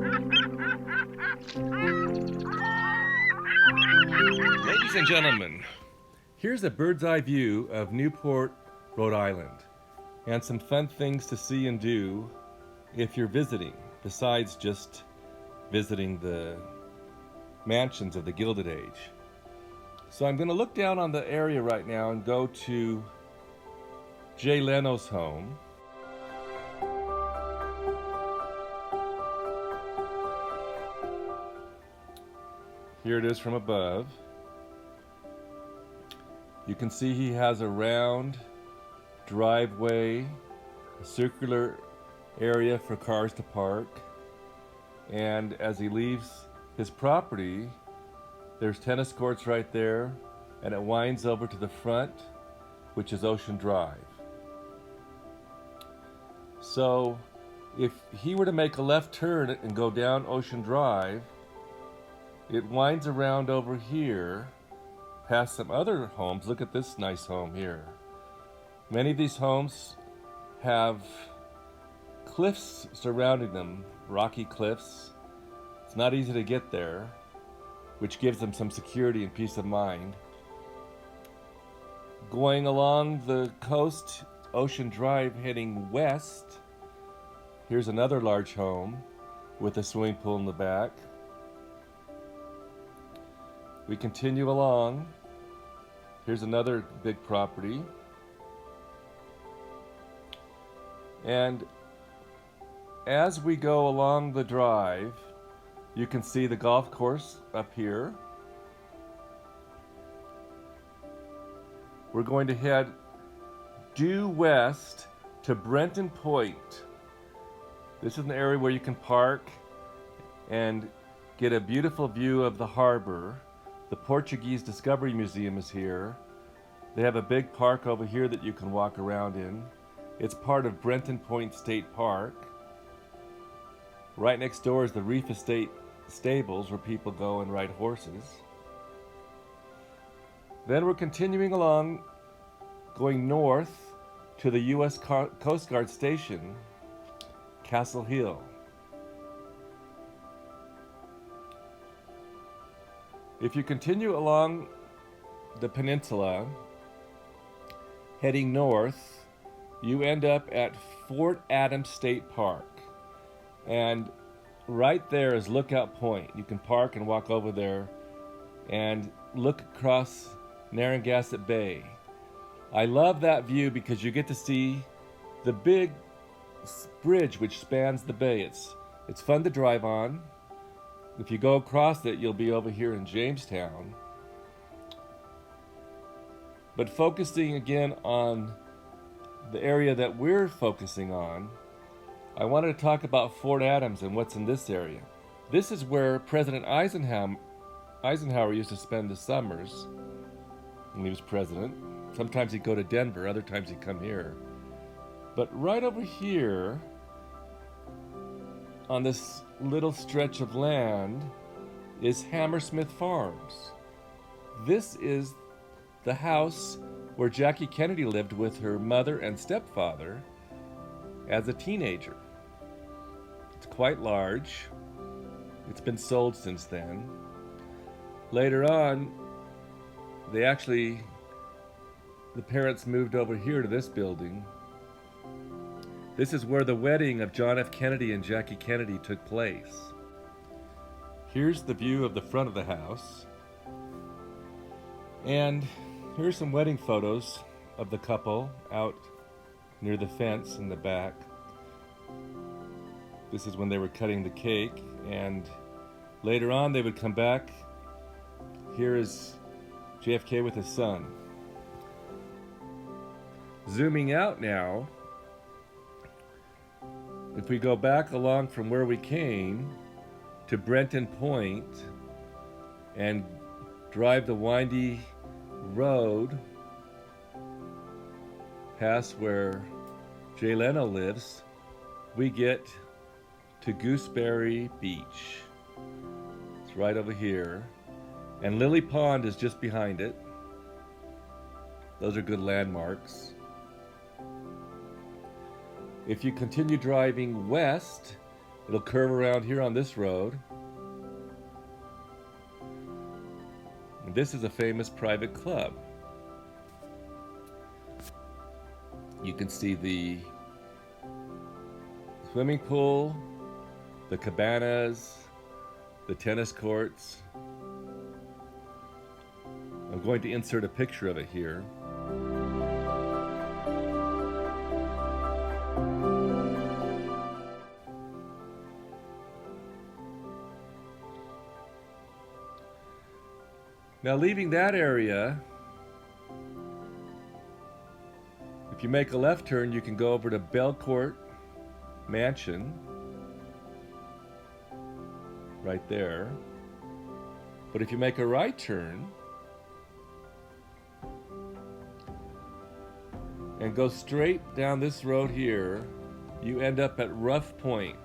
Ladies and gentlemen, here's a bird's eye view of Newport, Rhode Island, and some fun things to see and do if you're visiting, besides just visiting the mansions of the Gilded Age. So I'm going to look down on the area right now and go to Jay Leno's home. Here it is from above. You can see he has a round driveway, a circular area for cars to park, and as he leaves his property, there's tennis courts right there, and it winds over to the front, which is Ocean Drive. So if he were to make a left turn and go down Ocean Drive, it winds around over here past some other homes. Look at this nice home here. Many of these homes have cliffs surrounding them, rocky cliffs. It's not easy to get there, which gives them some security and peace of mind. Going along the coast, Ocean Drive heading west, here's another large home with a swimming pool in the back. We continue along. Here's another big property. And as we go along the drive, you can see the golf course up here. We're going to head due west to Brenton Point. This is an area where you can park and get a beautiful view of the harbor. The Portuguese Discovery Museum is here. They have a big park over here that you can walk around in. It's part of Brenton Point State Park. Right next door is the Reef Estate Stables, where people go and ride horses. Then we're continuing along, going north to the U.S. Coast Guard Station, Castle Hill. If you continue along the peninsula, heading north, you end up at Fort Adams State Park. And right there is Lookout Point. You can park and walk over there and look across Narragansett Bay. I love that view because you get to see the big bridge which spans the bay. It's fun to drive on. If you go across it, you'll be over here in Jamestown. But focusing again on the area that we're focusing on, I wanted to talk about Fort Adams and what's in this area. This is where President Eisenhower used to spend the summers when he was president. Sometimes he'd go to Denver, other times he'd come here. But right over here, on this little stretch of land, is Hammersmith Farms. This is the house where Jackie Kennedy lived with her mother and stepfather as a teenager. It's quite large. It's been sold since then. Later on, the parents moved over here to this building. This is where the wedding of John F. Kennedy and Jackie Kennedy took place. Here's the view of the front of the house. And here's some wedding photos of the couple out near the fence in the back. This is when they were cutting the cake, and later on they would come back. Here is JFK with his son. Zooming out now, if we go back along from where we came to Brenton Point and drive the windy road past where Jay Leno lives, we get to Gooseberry Beach. It's right over here. And Lily Pond is just behind it. Those are good landmarks. If you continue driving west, It'll curve around here on this road. And this is a famous private club. You can see the swimming pool, the cabanas, the tennis courts. I'm going to insert a picture of it here. Now, leaving that area, if you make a left turn, you can go over to Belcourt Mansion, right there. But if you make a right turn and go straight down this road here, you end up at Rough Point.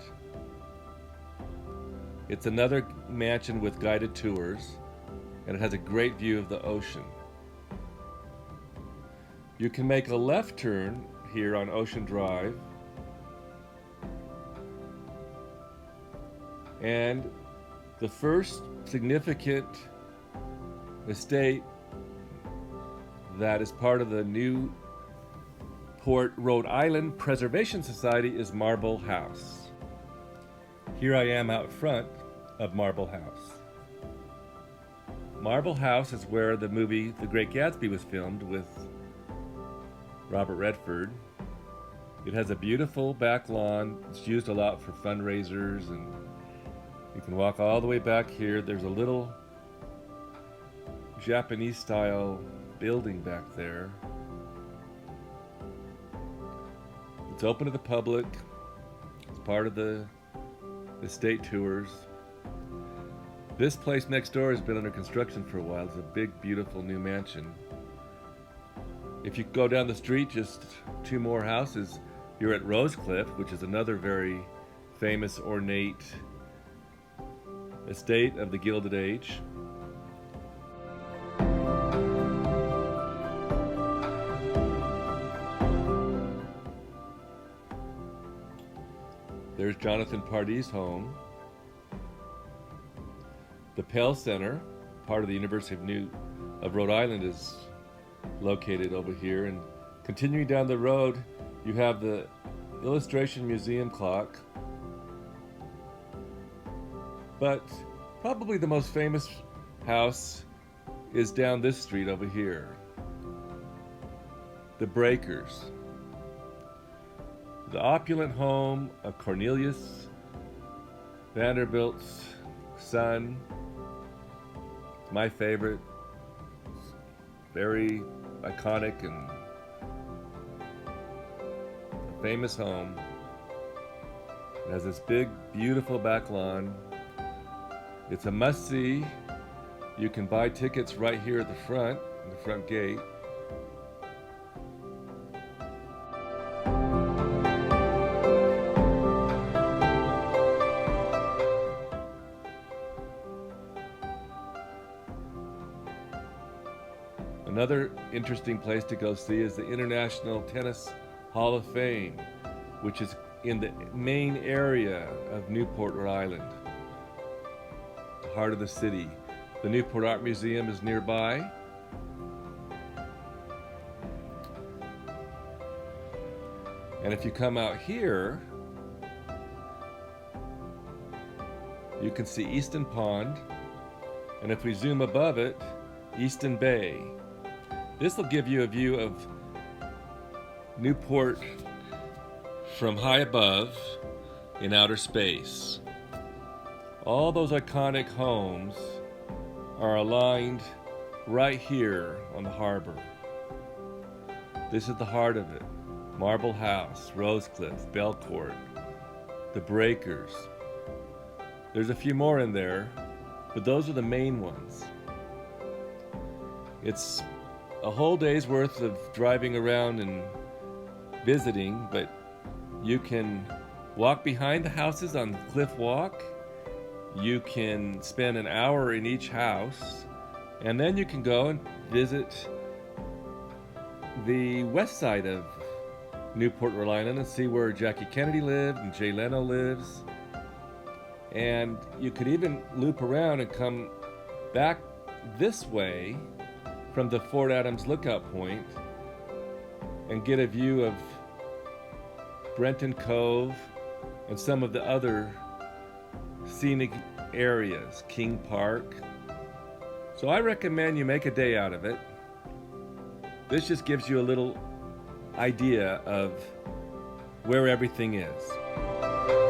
It's another mansion with guided tours, and it has a great view of the ocean. You can make a left turn here on Ocean Drive, and the first significant estate that is part of the Newport, Rhode Island Preservation Society is Marble House. Here I am out front of Marble House. Marble House is where the movie The Great Gatsby was filmed with Robert Redford. It has a beautiful back lawn. It's used a lot for fundraisers, and you can walk all the way back here. There's a little Japanese style building back there. It's open to the public. It's part of the estate tours. This place next door has been under construction for a while. It's a big, beautiful new mansion. If you go down the street, just 2 more houses, you're at Rosecliff, which is another very famous, ornate estate of the Gilded Age. There's Jonathan Pardee's home. The Pell Center, part of the University of Rhode Island, is located over here. And continuing down the road, you have the Illustration Museum clock. But probably the most famous house is down this street over here. The Breakers. The opulent home of Cornelius Vanderbilt's son. My favorite. Very iconic and a famous home. It has this big, beautiful back lawn. It's a must-see. You can buy tickets right here at the front, in the front gate. Another interesting place to go see is the International Tennis Hall of Fame, which is in the main area of Newport, Rhode Island, the heart of the city. The Newport Art Museum is nearby. And if you come out here, you can see Easton Pond, and if we zoom above it, Easton Bay. This will give you a view of Newport from high above in outer space. All those iconic homes are aligned right here on the harbor. This is the heart of it. Marble House, Rosecliff, Belcourt, the Breakers. There's a few more in there, but those are the main ones. It's a whole day's worth of driving around and visiting, but you can walk behind the houses on Cliff Walk. You can spend an hour in each house, and then you can go and visit the west side of Newport, Rhode Island, and see where Jackie Kennedy lived and Jay Leno lives. And you could even loop around and come back this way from the Fort Adams lookout point and get a view of Brenton Cove and some of the other scenic areas, King Park. So I recommend you make a day out of it. This just gives you a little idea of where everything is.